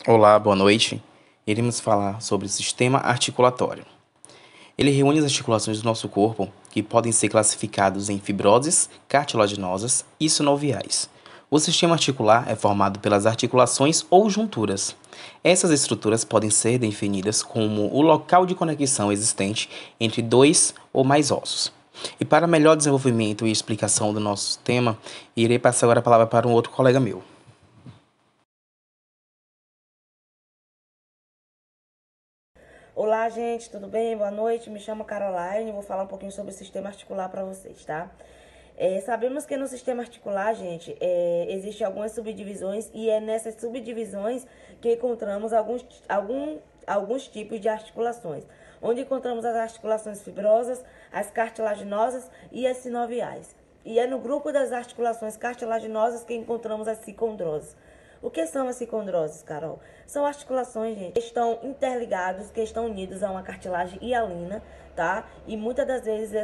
Olá, boa noite. Iremos falar sobre o sistema articulatório. Ele reúne as articulações do nosso corpo, que podem ser classificados em fibroses, cartilaginosas e sinoviais. O sistema articular é formado pelas articulações ou junturas. Essas estruturas podem ser definidas como o local de conexão existente entre dois ou mais ossos. E para melhor desenvolvimento e explicação do nosso tema, irei passar agora a palavra para um outro colega meu. Olá, gente, tudo bem? Boa noite. Me chamo Caroline. Vou falar um pouquinho sobre o sistema articular para vocês, tá? Sabemos que no sistema articular, gente, existem algumas subdivisões e é nessas subdivisões que encontramos alguns tipos de articulações, onde encontramos as articulações fibrosas, as cartilaginosas e as sinoviais. E é no grupo das articulações cartilaginosas que encontramos as cicondroses. O que são as cicondroses, Carol? São articulações, gente, que estão interligados, que estão unidos a uma cartilagem hialina, tá? E muitas das vezes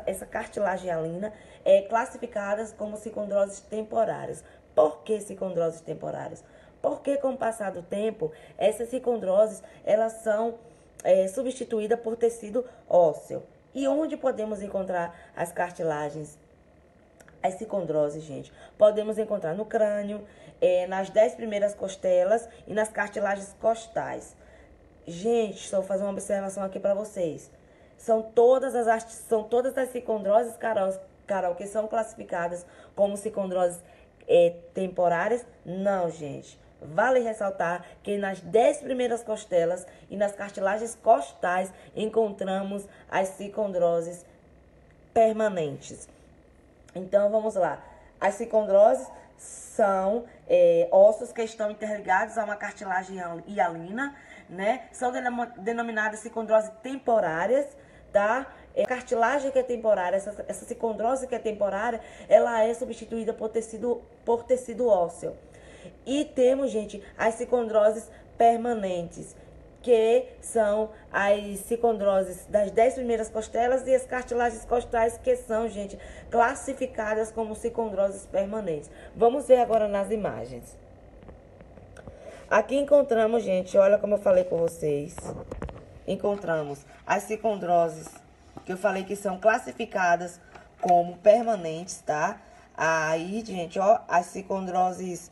essa cartilagem hialina é classificada como cicondroses temporárias. Por que cicondroses temporárias? Porque com o passar do tempo, essas cicondroses, elas são substituídas por tecido ósseo. E onde podemos encontrar as cartilagens? As cicondroses, gente, podemos encontrar no crânio, nas 10 primeiras costelas e nas cartilagens costais. Gente, estou fazendo uma observação aqui para vocês. São todas as cicondroses, Carol, que são classificadas como cicondroses temporárias? Não, gente. Vale ressaltar que nas 10 primeiras costelas e nas cartilagens costais encontramos as cicondroses permanentes. Então, vamos lá. As cicondroses são ossos que estão interligados a uma cartilagem hialina, né? São denominadas cicondroses temporárias, tá? A cartilagem que é temporária, essa cicondrose que é temporária, ela é substituída por tecido ósseo. E temos, gente, as cicondroses permanentes, que são as cicondroses das 10 primeiras costelas e as cartilagens costais, que são, gente, classificadas como cicondroses permanentes. Vamos ver agora nas imagens. Aqui encontramos, gente, olha como eu falei com vocês. Encontramos as cicondroses, que eu falei que são classificadas como permanentes, tá? Aí, gente, ó, as cicondroses,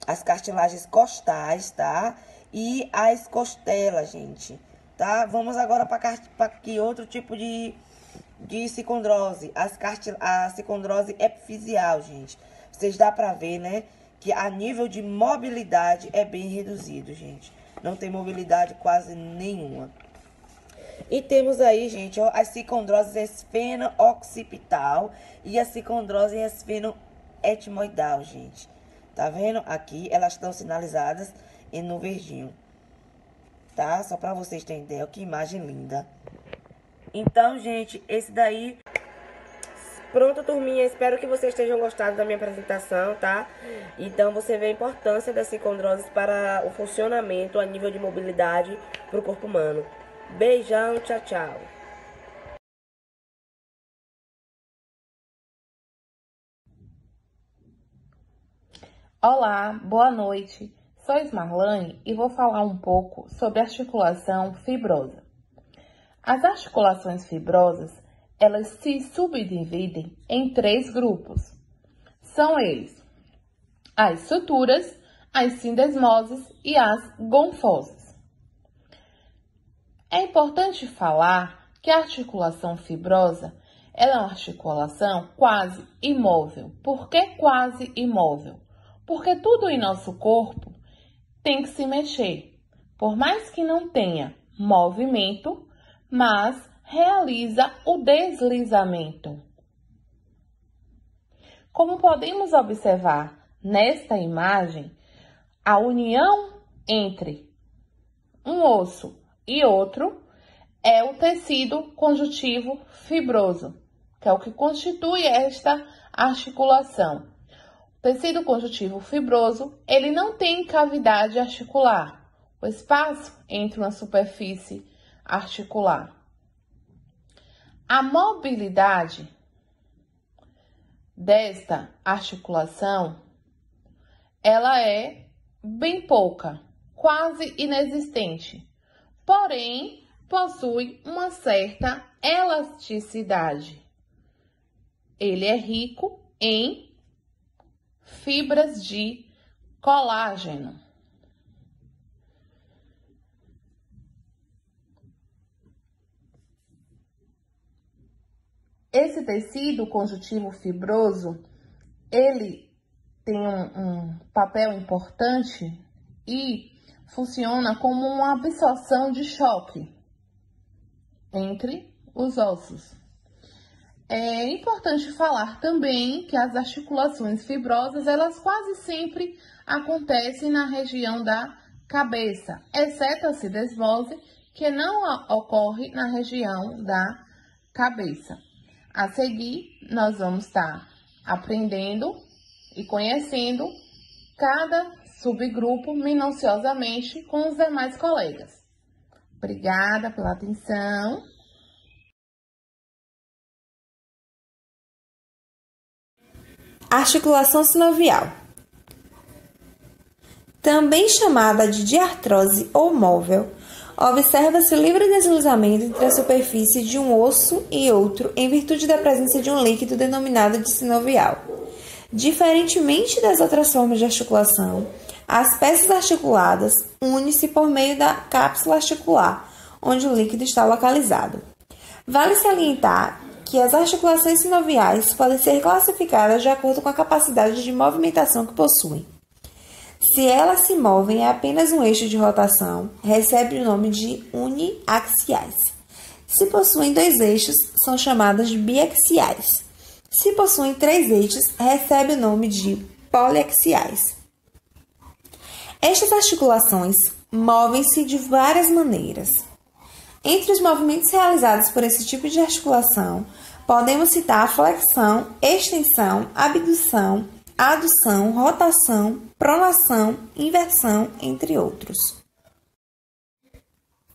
as cartilagens costais, tá? E as costelas, gente, tá? Vamos agora para que outro tipo de cicondrose, a cicondrose epifisial, gente. Vocês dá pra ver, né, que a nível de mobilidade é bem reduzido, gente. Não tem mobilidade quase nenhuma. E temos aí, gente, ó, as cicondroses esfeno-occipital e a cicondrose esfeno-etmoidal, gente. Tá vendo? Aqui elas estão sinalizadas no verdinho, tá? Só pra vocês terem ideia, que imagem linda. Então, gente, esse daí... Pronto, turminha, espero que vocês tenham gostado da minha apresentação, tá? Então, você vê a importância das cicondroses para o funcionamento a nível de mobilidade para o corpo humano. Beijão, tchau, tchau. Olá, boa noite. Sou Marlane e vou falar um pouco sobre articulação fibrosa. As articulações fibrosas, elas se subdividem em 3 grupos. São eles: as suturas, as sindesmoses e as gonfosas. É importante falar que a articulação fibrosa ela é uma articulação quase imóvel. Por que quase imóvel? Porque tudo em nosso corpo tem que se mexer. Por mais que não tenha movimento, mas realiza o deslizamento. Como podemos observar nesta imagem, a união entre um osso e outro é o tecido conjuntivo fibroso, que é o que constitui esta articulação. O tecido conjuntivo fibroso, ele não tem cavidade articular, o espaço entre uma superfície articular. A mobilidade desta articulação, ela é bem pouca, quase inexistente, porém possui uma certa elasticidade. Ele é rico em fibras de colágeno. Esse tecido conjuntivo fibroso, ele tem um papel importante e funciona como uma absorção de choque entre os ossos. É importante falar também que as articulações fibrosas, elas quase sempre acontecem na região da cabeça, exceto a cidesmose, que não ocorre na região da cabeça. A seguir, nós vamos estar aprendendo e conhecendo cada subgrupo minuciosamente com os demais colegas. Obrigada pela atenção. Articulação sinovial, também chamada de diartrose ou móvel, observa-se o livre deslizamento entre a superfície de um osso e outro em virtude da presença de um líquido denominado de sinovial. Diferentemente das outras formas de articulação, as peças articuladas unem-se por meio da cápsula articular, onde o líquido está localizado. Vale salientar que as articulações sinoviais podem ser classificadas de acordo com a capacidade de movimentação que possuem. Se elas se movem em apenas um eixo de rotação, recebe o nome de uniaxiais. Se possuem dois eixos, são chamadas de biaxiais. Se possuem três eixos, recebe o nome de poliaxiais. Estas articulações movem-se de várias maneiras. Entre os movimentos realizados por esse tipo de articulação, podemos citar a flexão, extensão, abdução, adução, rotação, pronação, inversão, entre outros.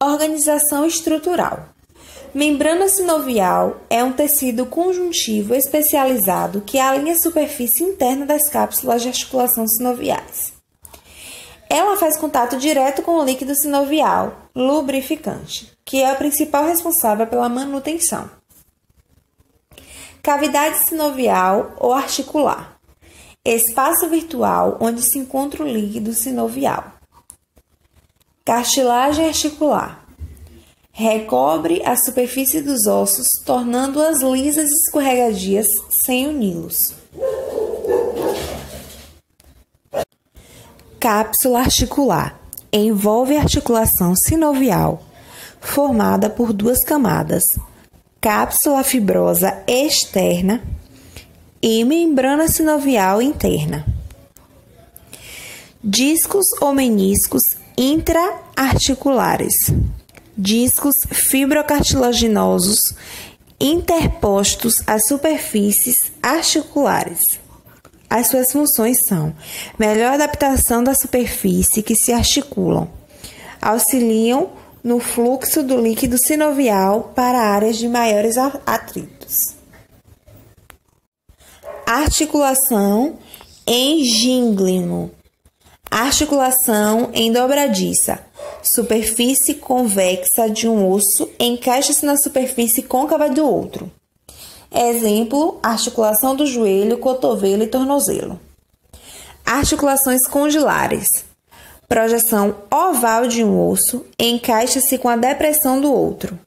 Organização estrutural. Membrana sinovial é um tecido conjuntivo especializado que alinha a superfície interna das cápsulas de articulação sinoviais. Ela faz contato direto com o líquido sinovial, lubrificante, que é o principal responsável pela manutenção. Cavidade sinovial ou articular. Espaço virtual onde se encontra o líquido sinovial. Cartilagem articular. Recobre a superfície dos ossos, tornando-as lisas e escorregadias, sem uni-los. Cápsula articular. Envolve a articulação sinovial, formada por duas camadas, cápsula fibrosa externa e membrana sinovial interna. Discos ou meniscos intra-articulares. Discos fibrocartilaginosos interpostos às superfícies articulares. As suas funções são: melhor adaptação da superfície que se articulam, auxiliam no fluxo do líquido sinovial para áreas de maiores atritos. Articulação em gínglio. Articulação em dobradiça. Superfície convexa de um osso encaixa-se na superfície côncava do outro. Exemplo, articulação do joelho, cotovelo e tornozelo. Articulações condilares. Projeção oval de um osso encaixa-se com a depressão do outro.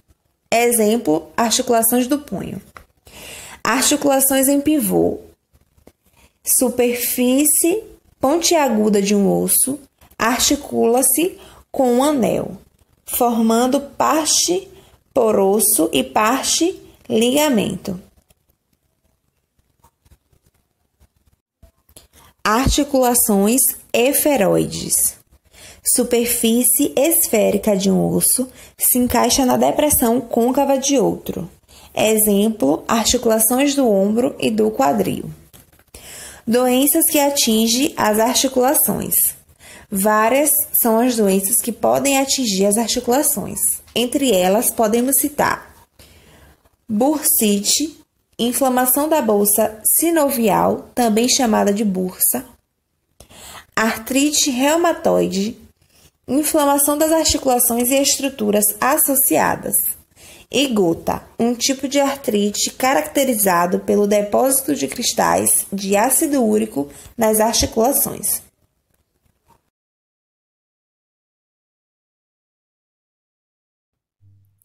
Exemplo, articulações do punho. Articulações em pivô. Superfície pontiaguda de um osso articula-se com um anel, formando parte por osso e parte ligamento. Articulações esferoides. Superfície esférica de um osso se encaixa na depressão côncava de outro. Exemplo, articulações do ombro e do quadril. Doenças que atingem as articulações. Várias são as doenças que podem atingir as articulações. Entre elas, podemos citar bursite, inflamação da bolsa sinovial, também chamada de bursa, artrite reumatoide, inflamação das articulações e estruturas associadas. E gota, um tipo de artrite caracterizado pelo depósito de cristais de ácido úrico nas articulações.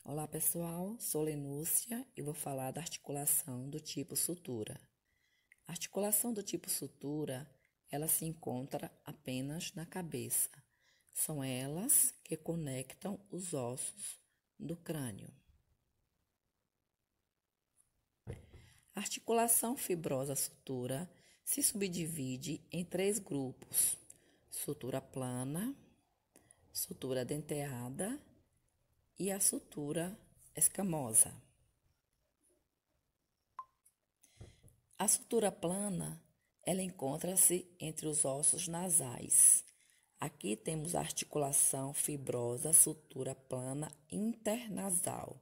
Olá pessoal, sou Lenúcia e vou falar da articulação do tipo sutura. A articulação do tipo sutura, ela se encontra apenas na cabeça. São elas que conectam os ossos do crânio. A articulação fibrosa sutura se subdivide em 3 grupos: sutura plana, sutura denteada e a sutura escamosa. A sutura plana, ela encontra-se entre os ossos nasais. Aqui temos a articulação fibrosa sutura plana internasal.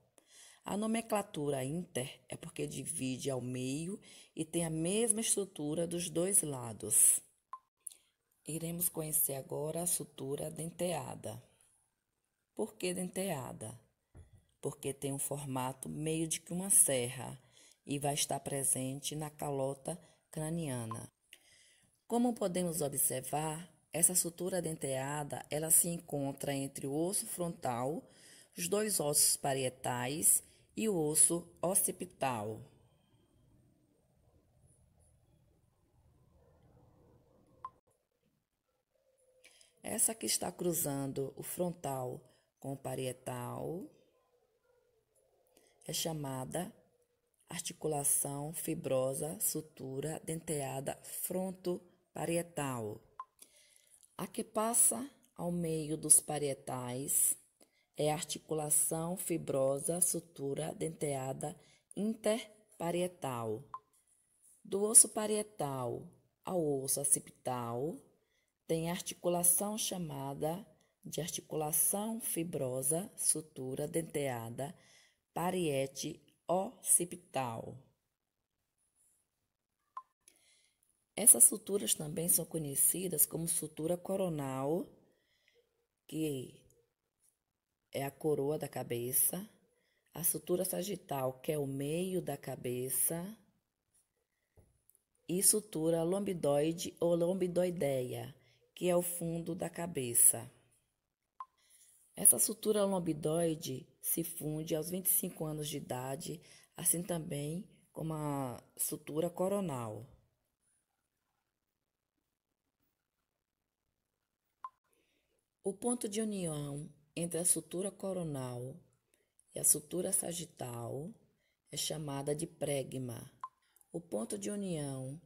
A nomenclatura inter é porque divide ao meio e tem a mesma estrutura dos dois lados. Iremos conhecer agora a sutura denteada. Por que denteada? Porque tem um formato meio de que uma serra e vai estar presente na calota craniana. Como podemos observar, essa sutura denteada, ela se encontra entre o osso frontal, os 2 ossos parietais e o osso occipital. Essa que está cruzando o frontal com o parietal é chamada articulação fibrosa sutura denteada frontoparietal. A que passa ao meio dos parietais é a articulação fibrosa sutura denteada interparietal. Do osso parietal ao osso occipital, tem articulação chamada de articulação fibrosa sutura denteada pariete occipital. Essas suturas também são conhecidas como sutura coronal, que é a coroa da cabeça, a sutura sagital, que é o meio da cabeça, e sutura lomboidoide ou lomboideia, que é o fundo da cabeça. Essa sutura lomboidoide se funde aos 25 anos de idade, assim também como a sutura coronal. O ponto de união entre a sutura coronal e a sutura sagital é chamada de pregma. O ponto de união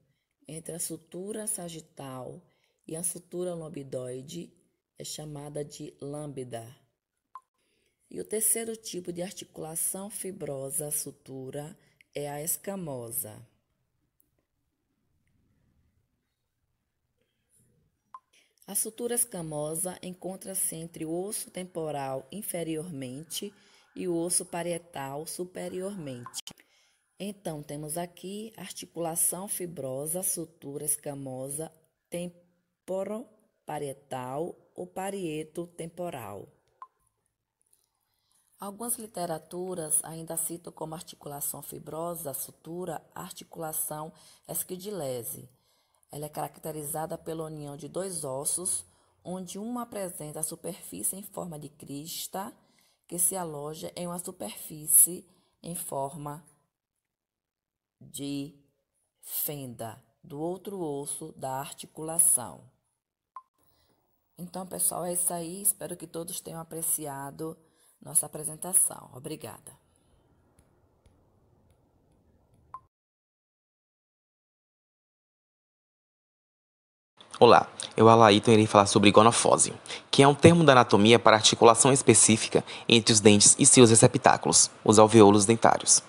entre a sutura sagital e a sutura lomboidoide é chamada de lambda. E o terceiro tipo de articulação fibrosa sutura é a escamosa. A sutura escamosa encontra-se entre o osso temporal inferiormente e o osso parietal superiormente. Então, temos aqui a articulação fibrosa sutura escamosa temporoparietal ou parieto-temporal. Algumas literaturas ainda citam como articulação fibrosa sutura a articulação esquidilese. Ela é caracterizada pela união de 2 ossos, onde uma apresenta a superfície em forma de crista, que se aloja em uma superfície em forma de fenda do outro osso da articulação. Então, pessoal, é isso aí. Espero que todos tenham apreciado nossa apresentação. Obrigada. Olá, eu, Alaíton, irei falar sobre gonofose, que é um termo da anatomia para articulação específica entre os dentes e seus receptáculos, os alvéolos dentários.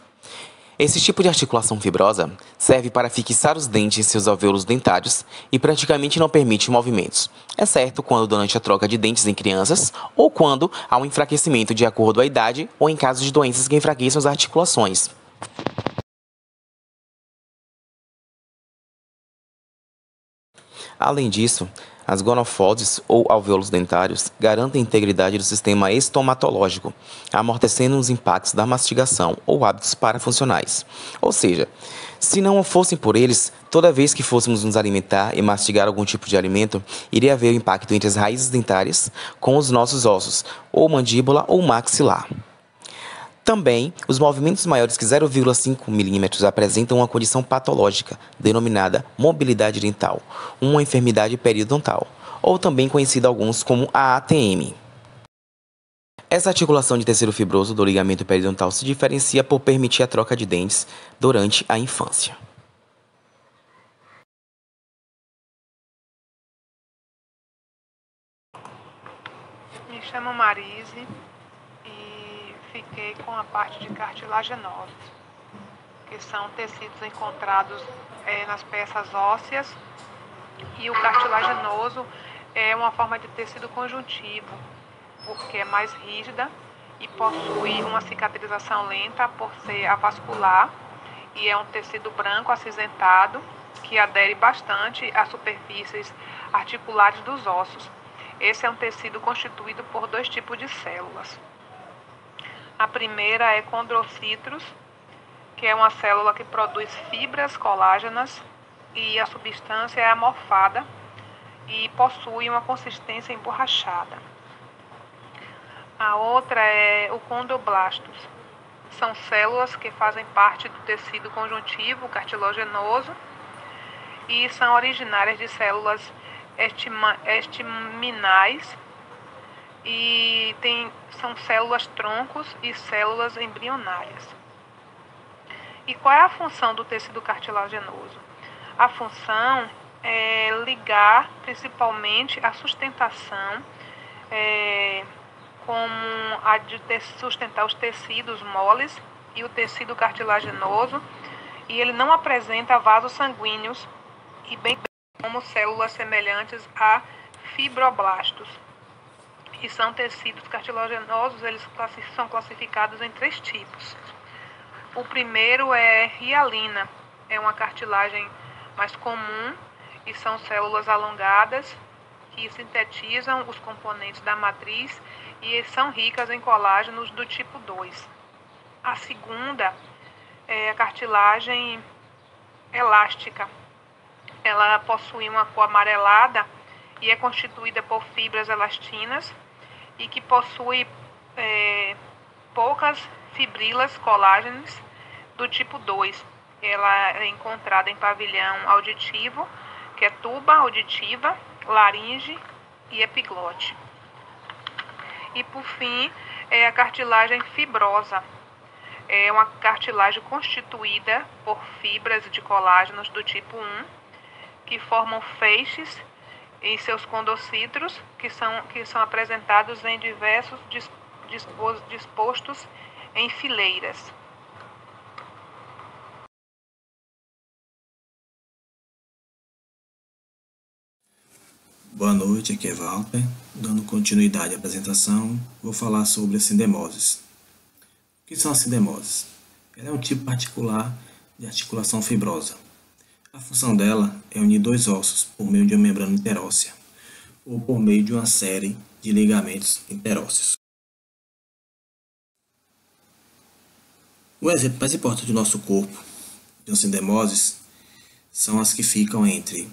Esse tipo de articulação fibrosa serve para fixar os dentes em seus alvéolos dentários e praticamente não permite movimentos, exceto quando durante a troca de dentes em crianças ou quando há um enfraquecimento de acordo à idade ou em casos de doenças que enfraqueçam as articulações. Além disso, As gonofoses ou alvéolos dentários garantem a integridade do sistema estomatológico, amortecendo os impactos da mastigação ou hábitos parafuncionais. Ou seja, se não fossem por eles, toda vez que fôssemos nos alimentar e mastigar algum tipo de alimento, iria haver o impacto entre as raízes dentárias com os nossos ossos, ou mandíbula ou maxilar. Também, os movimentos maiores que 0,5 mm apresentam uma condição patológica, denominada mobilidade dental, uma enfermidade periodontal, ou também conhecida alguns como a ATM. Essa articulação de tecido fibroso do ligamento periodontal se diferencia por permitir a troca de dentes durante a infância. Me chamo Marise e fiquei com a parte de cartilaginosos, que são tecidos encontrados nas peças ósseas, e o cartilaginoso é uma forma de tecido conjuntivo, porque é mais rígida e possui uma cicatrização lenta por ser avascular, e é um tecido branco acinzentado que adere bastante às superfícies articulares dos ossos. Esse é um tecido constituído por 2 tipos de células. A primeira é condrocitos, que é uma célula que produz fibras colágenas, e a substância é amorfada e possui uma consistência emborrachada. A outra é o condroblastos. São células que fazem parte do tecido conjuntivo cartilaginoso e são originárias de células estaminais e são células troncos e células embrionárias. E qual é a função do tecido cartilaginoso? A função é ligar principalmente a sustentação, como a de sustentar os tecidos moles e o tecido cartilaginoso, e ele não apresenta vasos sanguíneos, e bem como células semelhantes a fibroblastos. E são tecidos cartilaginosos, eles são classificados em 3 tipos. O primeiro é hialina, é uma cartilagem mais comum e são células alongadas que sintetizam os componentes da matriz e são ricas em colágenos do tipo 2. A segunda é a cartilagem elástica. Ela possui uma cor amarelada e é constituída por fibras elastinas e que possui poucas fibrilas colágenas do tipo 2. Ela é encontrada em pavilhão auditivo, que é tuba auditiva, laringe e epiglote. E por fim, é a cartilagem fibrosa. É uma cartilagem constituída por fibras de colágenos do tipo 1, que formam feixes em seus condrocitos, que são apresentados em diversos dispostos em fileiras. Boa noite, aqui é Walter. Dando continuidade à apresentação, vou falar sobre as sindemoses. O que são as sindemoses? Ela é um tipo particular de articulação fibrosa. A função dela é unir 2 ossos por meio de uma membrana interóssea, ou por meio de uma série de ligamentos interósseos. O exemplo mais importante do nosso corpo de sindemoses são as que ficam entre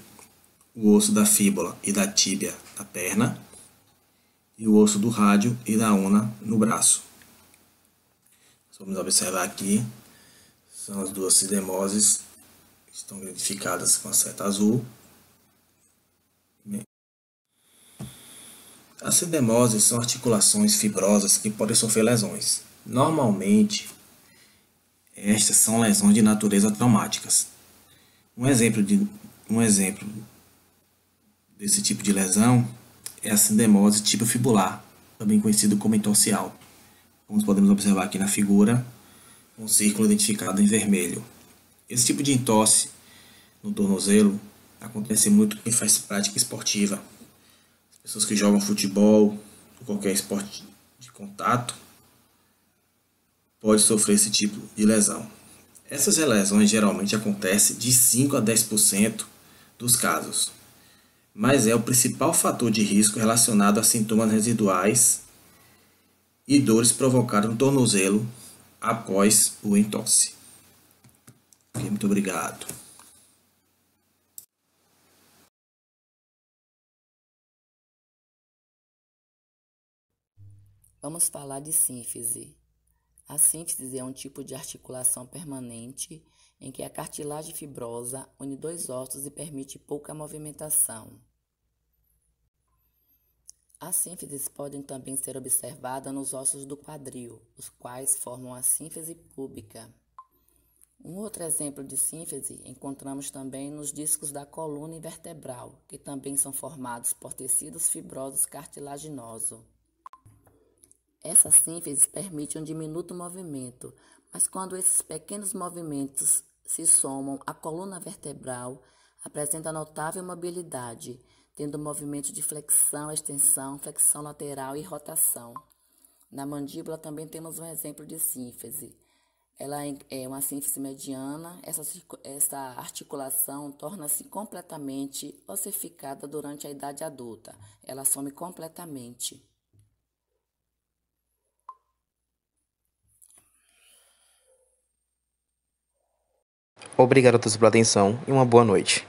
o osso da fíbula e da tíbia da perna e o osso do rádio e da una no braço. Vamos observar aqui, são as 2 sindemoses que estão identificadas com a seta azul. As sindemoses são articulações fibrosas que podem sofrer lesões. Normalmente, estas são lesões de natureza traumáticas. Um exemplo desse tipo de lesão é a sindemose tipo fibular, também conhecido como entorse alto. Como podemos observar aqui na figura, um círculo identificado em vermelho. Esse tipo de entorse no tornozelo acontece muito quem faz prática esportiva. As pessoas que jogam futebol ou qualquer esporte de contato podem sofrer esse tipo de lesão. Essas lesões geralmente acontecem de 5 a 10% dos casos. mas é o principal fator de risco relacionado a sintomas residuais e dores provocadas no tornozelo após o entorse. Ok, muito obrigado. Vamos falar de sínfise. A sínfise é um tipo de articulação permanente em que a cartilagem fibrosa une dois ossos e permite pouca movimentação. As sínfises podem também ser observadas nos ossos do quadril, os quais formam a sínfise púbica. Um outro exemplo de sínfise encontramos também nos discos da coluna vertebral, que também são formados por tecidos fibrosos cartilaginosos. Essa sínfise permite um diminuto movimento, mas quando esses pequenos movimentos se somam à coluna vertebral, apresenta notável mobilidade, tendo movimentos de flexão, extensão, flexão lateral e rotação. Na mandíbula também temos um exemplo de sínfise. Ela é uma sínfise mediana. Essa articulação torna-se completamente ossificada durante a idade adulta. Ela some completamente. Obrigado a todos pela atenção e uma boa noite.